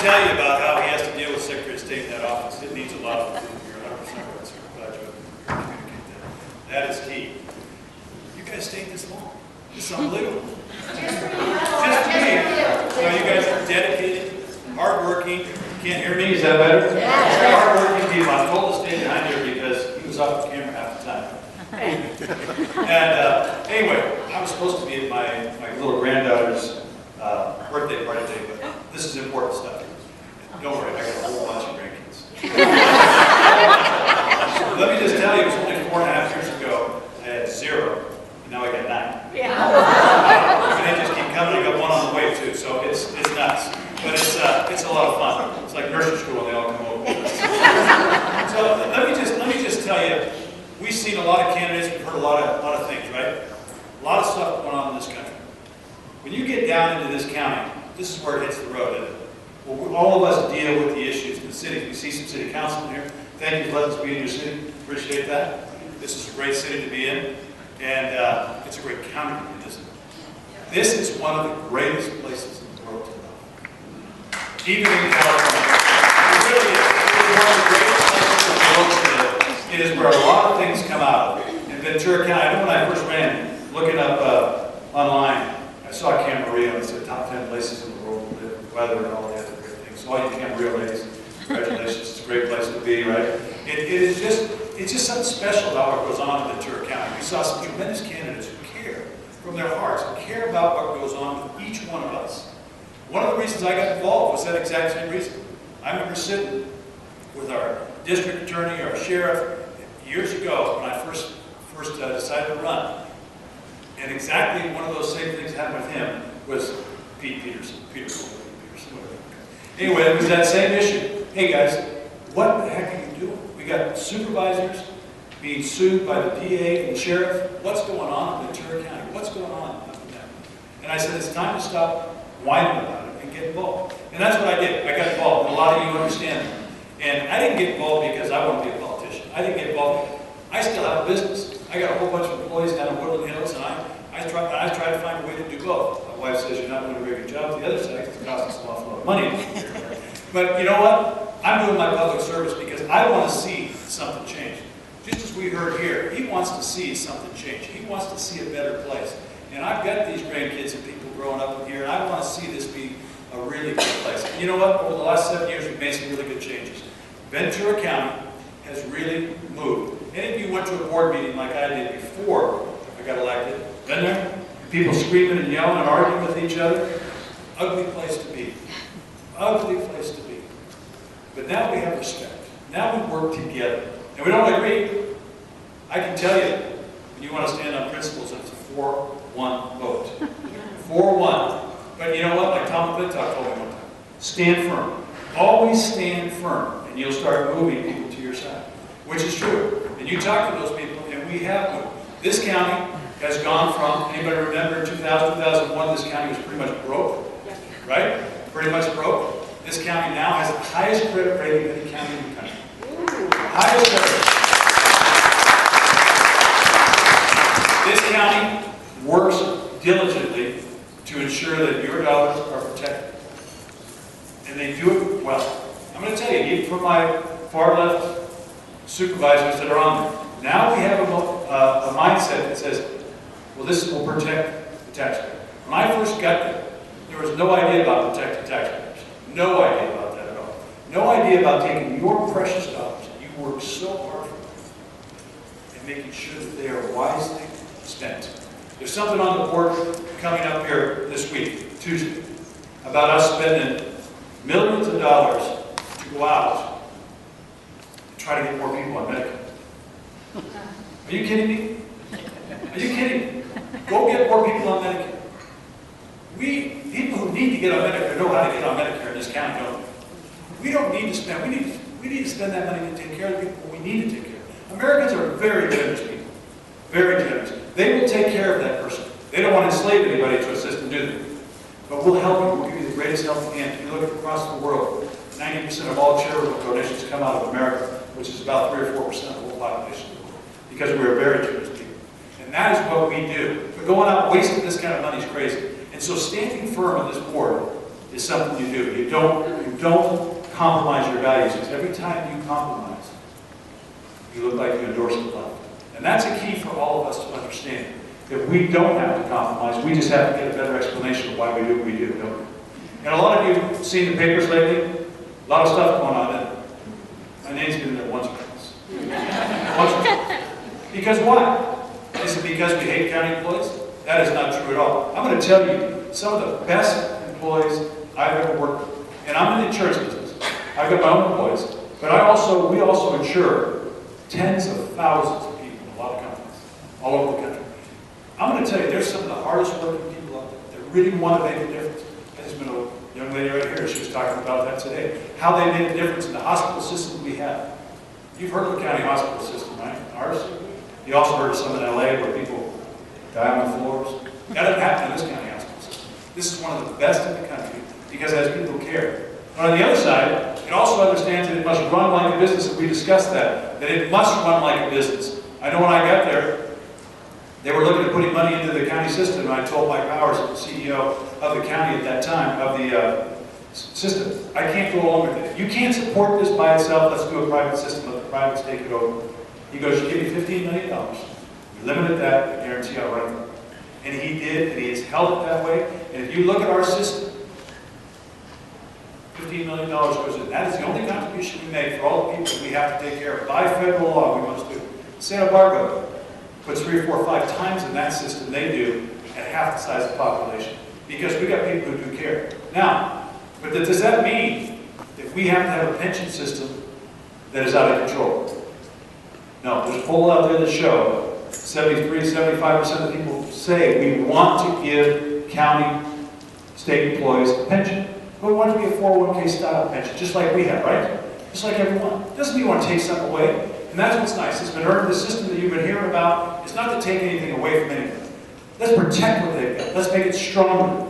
tell you about how he has to deal with Secretary of State in that office. It needs a lot of food. You're 100% right, sir. Glad you communicate that. That is key. You guys stayed this long. It's unbelievable. Just for me. So you guys are dedicated, hardworking. Can't hear me? Is that better? Yeah. Hardworking people. I'm told to stay behind here because he was off the camera half the time. And anyway, I was supposed to be at my little granddaughter's birthday party today, but this is important stuff. Don't worry, I got a whole bunch of grandkids. Let me just tell you, it was only 4.5 years ago, I had 0, and now I got 9. Yeah. And they just keep coming. I got 1 on the way too, so it's nuts. But it's a lot of fun. It's like nursery school, and they all come over. So let me just tell you, we've seen a lot of candidates, we've heard a lot of things, right? A lot of stuff going on in this country. When you get down into this county, this is where it hits the road, isn't it? Well, all of us deal with the issues in the city. We see some city council in here. Thank you for letting us be in your city. Appreciate that. This is a great city to be in, and it's a great county to be in, isn't it? This is one of the greatest places in the world to live. Even in California. It really is. It is one of the greatest places in the world to live. It is where a lot of things come out of. In Ventura County, I know when I first ran, looking up online, I saw Camarillo, and it said top 10 places in the world to live, weather and all the other great things. So all you Camarillo ladies, congratulations, it's a great place to be, right? It's just something special about what goes on in Ventura County. We saw some tremendous candidates who care from their hearts, who care about what goes on with each one of us. One of the reasons I got involved was that exact same reason. I remember sitting with our district attorney, our sheriff, years ago when I first decided to run. And exactly one of those same things happened with him was Peter Foy. Anyway, it was that same issue. Hey guys, what the heck are you doing? We got supervisors being sued by the DA and the sheriff. What's going on in Ventura County? What's going on up in there? And I said, it's time to stop whining about it and get involved. And that's what I did. I got involved. And a lot of you understand that. And I didn't get involved because I want to be a politician. I didn't get involved. I still have a business. I got a whole bunch of employees down in Woodland Hills, and I try to find a way to do both. My wife says you're not doing a very good job. The other side, because it costs us an awful lot of money. But you know what? I'm doing my public service because I want to see something change. Just as we heard here, he wants to see something change. He wants to see a better place. And I've got these grandkids and people growing up in here, and I want to see this be a really good place. And you know what? Over the last 7 years, we've made some really good changes. Ventura County has really moved. Any of you went to a board meeting like I did before I got elected? Been there? People screaming and yelling and arguing with each other. Ugly place to be. Ugly place to be. But now we have respect. Now we work together. And we don't agree. I can tell you, when you want to stand on principles, it's a 4-1 vote. 4-1. But you know what? Like Tom McClintock told me one time. Stand firm. Always stand firm. And you'll start moving people to your side. Which is true. And you talk to those people, and we have moved. This county has gone from, anybody remember in 2000, 2001, this county was pretty much broke, right? Pretty much broke. This county now has the highest credit rating of any county in the country. Highest credit rating. This county works diligently to ensure that your dollars are protected. And they do it well. I'm going to tell you, even for my far left supervisors that are on there, now we have a mindset that says, well, this will protect the taxpayer. When I first got there was no idea about protecting taxpayers. No idea about that at all. No idea about taking your precious dollars that you worked so hard for and making sure that they are wisely spent. There's something on the board coming up here this week, Tuesday, about us spending millions of dollars to go out and try to get more people on Medicare. Are you kidding me? Are you kidding me? Go get more people on Medicare. People who need to get on Medicare know how to get on Medicare in this county, don't we? We don't need to spend, we need to spend that money to take care of the people we need to take care of. Americans are very generous people. Very generous. They will take care of that person. They don't want to enslave anybody to a system, do they? But we'll help you. We'll give you the greatest help we can. If you look across the world, 90% of all charitable donations come out of America, which is about 3 or 4% of the whole population of the world, because we are very generous people. And that is what we do. But going out wasting this kind of money is crazy. And so standing firm on this board is something you do. You don't compromise your values, because every time you compromise, you look like you endorse the left. And that's a key for all of us to understand. That we don't have to compromise, we just have to get a better explanation of why we do what we do, don't we? And a lot of you have seen the papers lately, a lot of stuff going on there. My name's been there once or twice. Once or twice. Because why? Is it because we hate county employees? That is not true at all. I'm going to tell you, some of the best employees I've ever worked with, and I'm in the insurance business. I've got my own employees, but we also insure tens of thousands of people in a lot of companies, all over the country. I'm going to tell you, there's some of the hardest working people out there that really want to make a difference. There's been a young lady right here, she was talking about that today, how they make a difference in the hospital system we have. You've heard of the county hospital system, right? Ours? You also heard of some in LA where people die on the floors. That doesn't happen in this county hospital system. This is one of the best in the country because it has people who care. But on the other side, it also understands that it must run like a business, and we discussed that it must run like a business. I know when I got there, they were looking at putting money into the county system, and I told Mike Powers, the CEO of the county at that time, of the system, I can't go along with it. You can't support this by itself, let's do a private system, let the privates take it over. He goes, you give me $15 million. You limit it that, I guarantee I'll run it. And he did, and he has held it that way. And if you look at our system, $15 million goes in. That is the only contribution we make for all the people we have to take care of. By federal law, we must do. Santa Barbara puts 3 or 4 or 5 times in that system they do at half the size of the population. Because we got people who do care. Now, but does that mean that we have to have a pension system that is out of control? No, there's a poll out there that show 73, 75% of people say we want to give county, state employees a pension. But we want it to be a 401k style pension, just like we have, right? Just like everyone. It doesn't mean you want to take something away. And that's what's nice. It's been heard, the system that you've been hearing about is not to take anything away from anyone. Let's protect what they've got. Let's make it stronger.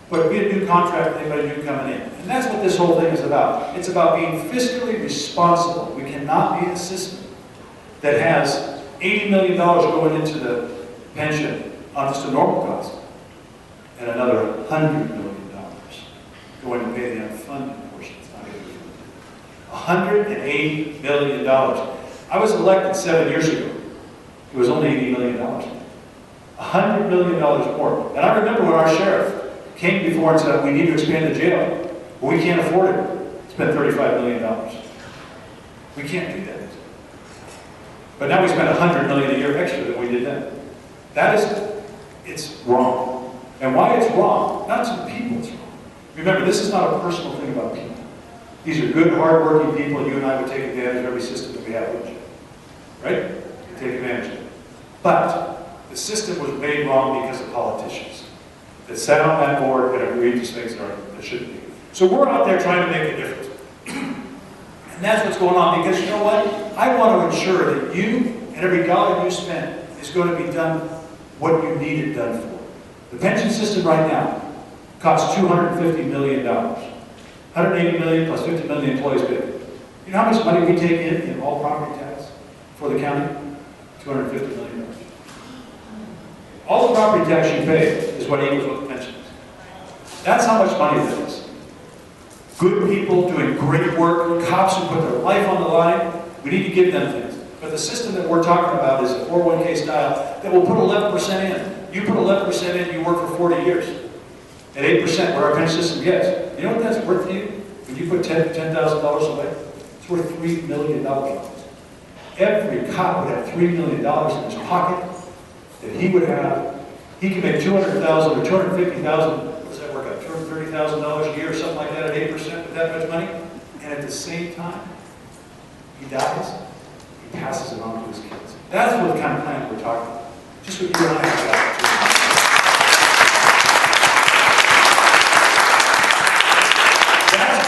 But be a new contract with anybody new coming in. And that's what this whole thing is about. It's about being fiscally responsible. We cannot be a system that has $80 million going into the pension on just a normal cost, and another $100 million going to pay the unfunded portion. It's not $180 million. I was elected 7 years ago. It was only $80 million. $100 million more. And I remember when our sheriff came before and said, we need to expand the jail. Well, we can't afford it. Spend $35 million. We can't do that. But now we spend $100 million a year extra than we did then. That is, it's wrong. And why it's wrong, not to the people it's wrong. Remember, this is not a personal thing about people. These are good, hard-working people, and you and I would take advantage of every system that we have, wouldn't you? Right? You take advantage of it. But the system was made wrong because of politicians that sat on that board and agreed to things that shouldn't be. So we're out there trying to make a difference. And that's what's going on, because you know what? I want to ensure that you and every dollar you spend is going to be done what you need it done for. The pension system right now costs $250 million. $180 million plus $50 million employees pay. You know how much money we take in all property tax for the county? $250 million. All the property tax you pay is what equals what the pension is. That's how much money that is. Good people doing great work, cops who put their life on the line, we need to give them things. But the system that we're talking about is a 401k style that will put 11% in. You put 11% in, you work for 40 years. At 8%, where our pension system gets. You know what that's worth to you? When you put $10,000 away, it's worth $3 million. Every cop would have $3 million in his pocket that he would have. He could make $200,000 or $250,000. What does that work out? $230,000 a year or something like that at 8% with that much money. And at the same time, he dies, he passes it on to his kids. That's what the kind of plan we're talking about. Just what you and I have got.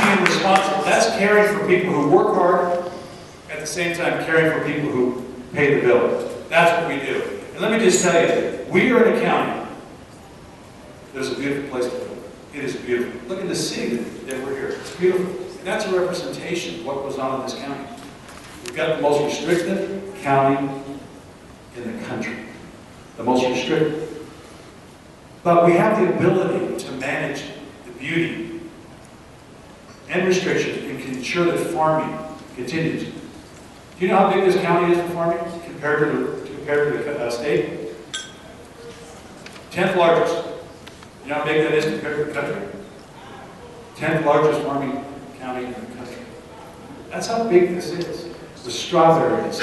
Being responsible. That's caring for people who work hard, at the same time caring for people who pay the bill. That's what we do. And let me just tell you, we are in a county. There's a beautiful place to live. It is beautiful. Look at the city that we're here. It's beautiful. And that's a representation of what goes on in this county. We've got the most restrictive county in the country. The most restrictive. But we have the ability to manage the beauty and restrictions and can ensure that farming continues. Do you know how big this county is for farming compared to the state? 10th largest. You know how big that is compared to the country? 10th largest farming county in the country. That's how big this is. The strawberries,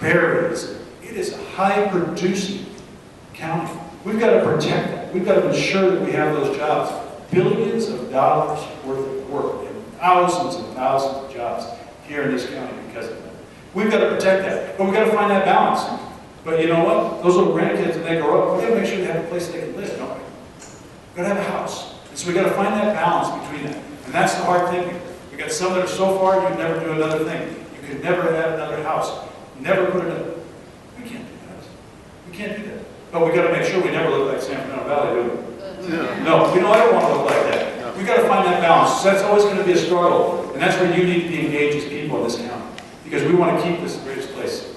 berries. It is a high-producing county. We've got to protect that. We've got to ensure that we have those jobs. Billions of dollars worth of work and thousands of jobs here in this county because of that. We've got to protect that, but we've got to find that balance. But you know what? Those little grandkids, when they grow up, we've got to make sure they have a place they can live, don't we? We've got to have a house. And so we've got to find that balance between that. And that's the hard thing here. We've got some that are so far, you'd never do another thing. You could never have another house. Never put another. We can't do that. We can't do that. But we've got to make sure we never look like San Fernando Valley, do we? No, we don't ever want to look like that. No. We've got to find that balance. So that's always going to be a struggle. And that's where you need to be engaged as people in this county. Because we want to keep this the greatest place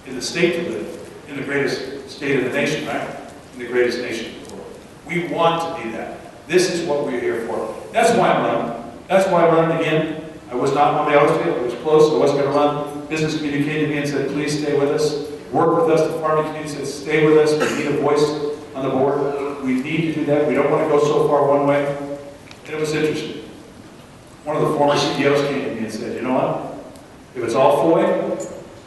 in the state to live, in the greatest state of the nation, right? In the greatest nation of the world. We want to be that. This is what we're here for. That's why I'm running. That's why I'm running again. I was not on the August field. I was close. I wasn't going to run. Business community came to me and said, please stay with us. Work with us. The farming community said, stay with us. We need a voice on the board. We need to do that. We don't want to go so far one way. And it was interesting. One of the former CEOs came to me and said, you know what? If it's all Foy,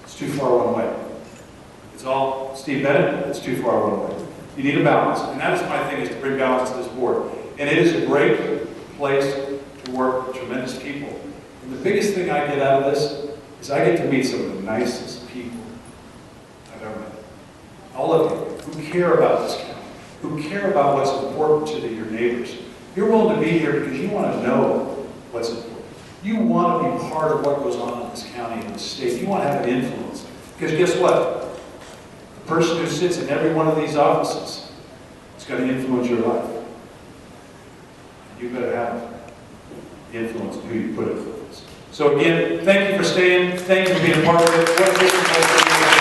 it's too far one way. If it's all Steve Bennett, it's too far one way. You need a balance. And that is my thing, is to bring balance to this board. And it is a great place to work with tremendous people. And the biggest thing I get out of this is I get to meet some of the nicest people I've ever met. All of you who care about this county, who care about what's important to your neighbors. You're willing to be here because you want to know what's important. You want to be part of what goes on in this county and the state. You want to have an influence. Because guess what? The person who sits in every one of these offices is going to influence your life. You better have the influence of who you put in. So again, thank you for staying. Thank you for being a part of it.